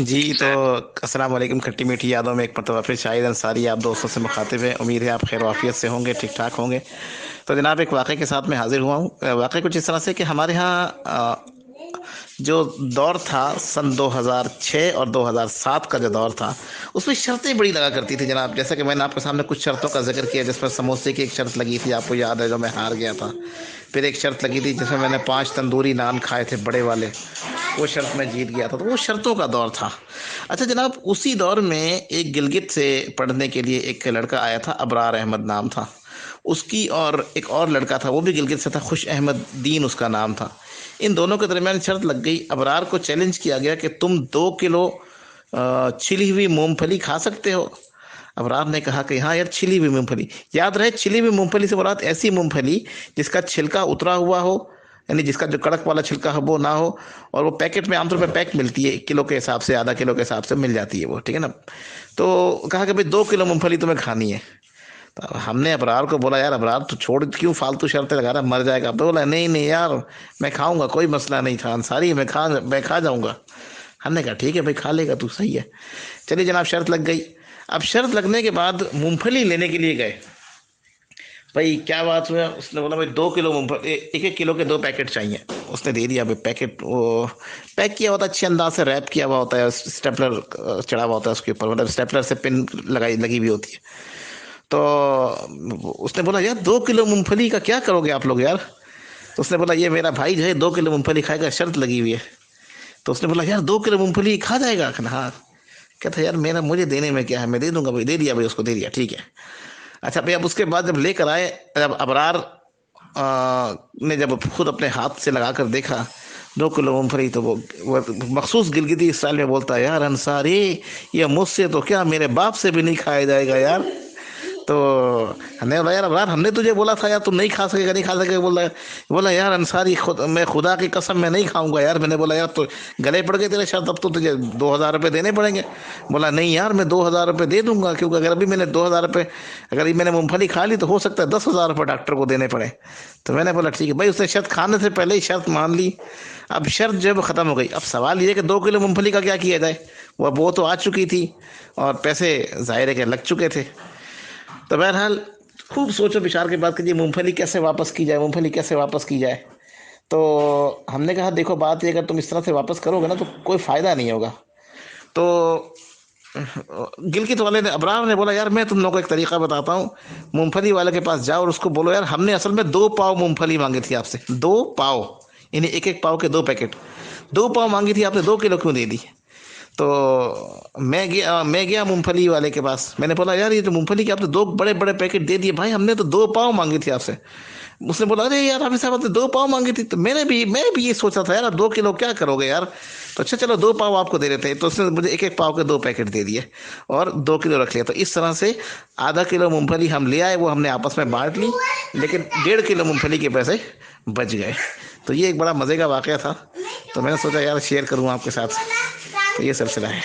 जी, तो अस्सलाम वालेकुम। खट्टी मीठी यादों में एक मरतबा फिर शाहिद अंसारी आप दोस्तों से मुखातिब हैं। उम्मीद है आप खैर वाफियत से होंगे, ठीक ठाक होंगे। तो जनाब एक वाक़े के साथ मैं हाजिर हुआ हूँ। वाक़ई कुछ इस तरह से कि हमारे यहाँ जो दौर था सन 2006 और 2007 का जो दौर था, उसमें शर्तें बड़ी लगा करती थी जनाब। जैसा कि मैंने आपके सामने कुछ शर्तों का जिक्र किया, जिसमें समोसे की एक शर्त लगी थी, आपको याद है, जो मैं हार गया था। फिर एक शर्त लगी थी जिसमें मैंने 5 तंदूरी नान खाए थे बड़े वाले, वो शर्त मैं जीत गया था। तो वो शर्तों का दौर था। अच्छा जनाब, उसी दौर में एक गिलगित से पढ़ने के लिए एक लड़का आया था, अबरार अहमद नाम था उसकी, और एक और लड़का था, वो भी गिलगित से था, खुश अहमद दीन उसका नाम था। इन दोनों के दरमियान शर्त लग गई। अबरार को चैलेंज किया गया कि तुम 2 किलो छिली हुई मूंगफली खा सकते हो। अबरार ने कहा कि हाँ यार, छिली हुई मूंगफली, याद रहे छिली हुई मूंगफली से मुराद ऐसी मूंगफली जिसका छिलका उतरा हुआ हो, यानी जिसका जो कड़क वाला छिलका है वो ना हो। और वो पैकेट में आमतौर पर पैक मिलती है, किलो के हिसाब से, आधा किलो के हिसाब से मिल जाती है वो, ठीक है ना। तो कहा कि भाई 2 किलो मूंगफली तुम्हें खानी है। तो हमने अबरार को बोला, यार अबरार तू छोड़, क्यों फालतू शर्तें लगा रहा, मर जाएगा। तो बोला नहीं नहीं यार, मैं खाऊंगा, कोई मसला नहीं था अंसारी, मैं खा जाऊंगा। हमने कहा ठीक है भाई, खा लेगा तू, सही है। चलिए जनाब, शर्त लग गई। अब शर्त लगने के बाद मूंगफली लेने के लिए गए। भाई क्या बात हुआ, उसने बोला भाई 2 किलो मूंगफली, एक एक किलो के 2 पैकेट चाहिए। उसने दे दिया भाई पैकेट, वो पैक किया होता है, अच्छे अंदाज से रैप किया हुआ होता है, स्टेपलर चढ़ा हुआ होता है उसके ऊपर, मतलब स्टेपलर से पिन लगाई लगी हुई होती है। तो उसने बोला यार 2 किलो मूंगफली का क्या करोगे आप लोग यार। तो उसने बोला ये मेरा भाई जो है 2 किलो मूंगफली खाएगा, शर्त लगी हुई है। तो उसने बोला यार 2 किलो मूंगफली खा जाएगा। कहना हाँ। कहता यार मेरा, मुझे देने में क्या है, मैं दे दूंगा भाई। दे दिया भाई, उसको दे दिया, ठीक है। अच्छा भाई, अब उसके बाद जब लेकर आए, जब अबरार ने जब खुद अपने हाथ से लगा कर देखा 2 किलो मूंगफली, तो वो मखसूस गिलगिती स्टाइल में बोलता है, यार अंसारी, ये मुझसे तो क्या मेरे बाप से भी नहीं खाया जाएगा यार। तो हमने बोला यार अबरार, हमने तुझे बोला था यार तुम नहीं खा सकेगा, नहीं खा सकेगा। बोला यार अंसारी, मैं खुदा की कसम मैं नहीं खाऊंगा यार। मैंने बोला यार तो गले पड़ गए तेरे शर्त, अब तो तुझे 2,000 रुपये देने पड़ेंगे। बोला नहीं यार, मैं 2,000 रुपये दे दूंगा, क्योंकि अगर अभी मैंने 2,000 रुपये, अगर ये मैंने मूंगफली खा ली तो हो सकता है 10,000 रुपये डॉक्टर को देने पड़े। तो मैंने बोला ठीक है भाई, उसने शर्त खाने से पहले ही शर्त मान ली। अब शर्त जो है वो खत्म हो गई। अब सवाल ये कि 2 किलो मूंगफली का क्या किया जाए। वो तो आ चुकी थी और पैसे जाहिर है कि लग चुके थे। तो बहरहाल खूब सोचो विचार के बाद कीजिए, मूंगफली कैसे वापस की जाए, मूंगफली कैसे वापस की जाए। तो हमने कहा देखो बात ये, अगर तुम इस तरह से वापस करोगे ना तो कोई फायदा नहीं होगा। तो गिलगित वाले ने, अब्राहम ने बोला यार मैं तुम लोगों को एक तरीका बताता हूँ। मूंगफली वाले के पास जाओ और उसको बोलो यार हमने असल में 2 पाव मूंगफली मांगी थी आपसे, 2 पाव, यानी एक एक पाव के 2 पैकेट। 2 पाव मांगी थी आपने, 2 किलो क्यों दे दी। तो मैं गया मूंगफली वाले के पास। मैंने बोला यार ये तो मूंगफली के आपने 2 बड़े बड़े पैकेट दे दिए भाई, हमने तो 2 पाव मांगी थी आपसे। उसने बोला अरे यार अभी साहब आपने 2 पाव मांगी थी। तो मैं भी ये सोचा था यार, अब 2 किलो क्या करोगे यार। तो अच्छा चलो 2 पाव आपको दे देते हैं। तो उसने मुझे एक एक पाव के 2 पैकेट दे दिए और 2 किलो रख लिया। तो इस तरह से आधा किलो मूंगफली हम ले आए, वो हमने आपस में बांट ली, लेकिन 1.5 किलो मूंगफली के पैसे बच गए। तो ये एक बड़ा मज़े का वाक़या था। तो मैंने सोचा यार शेयर करूँ आपके साथ। तो ये सिलसिला है।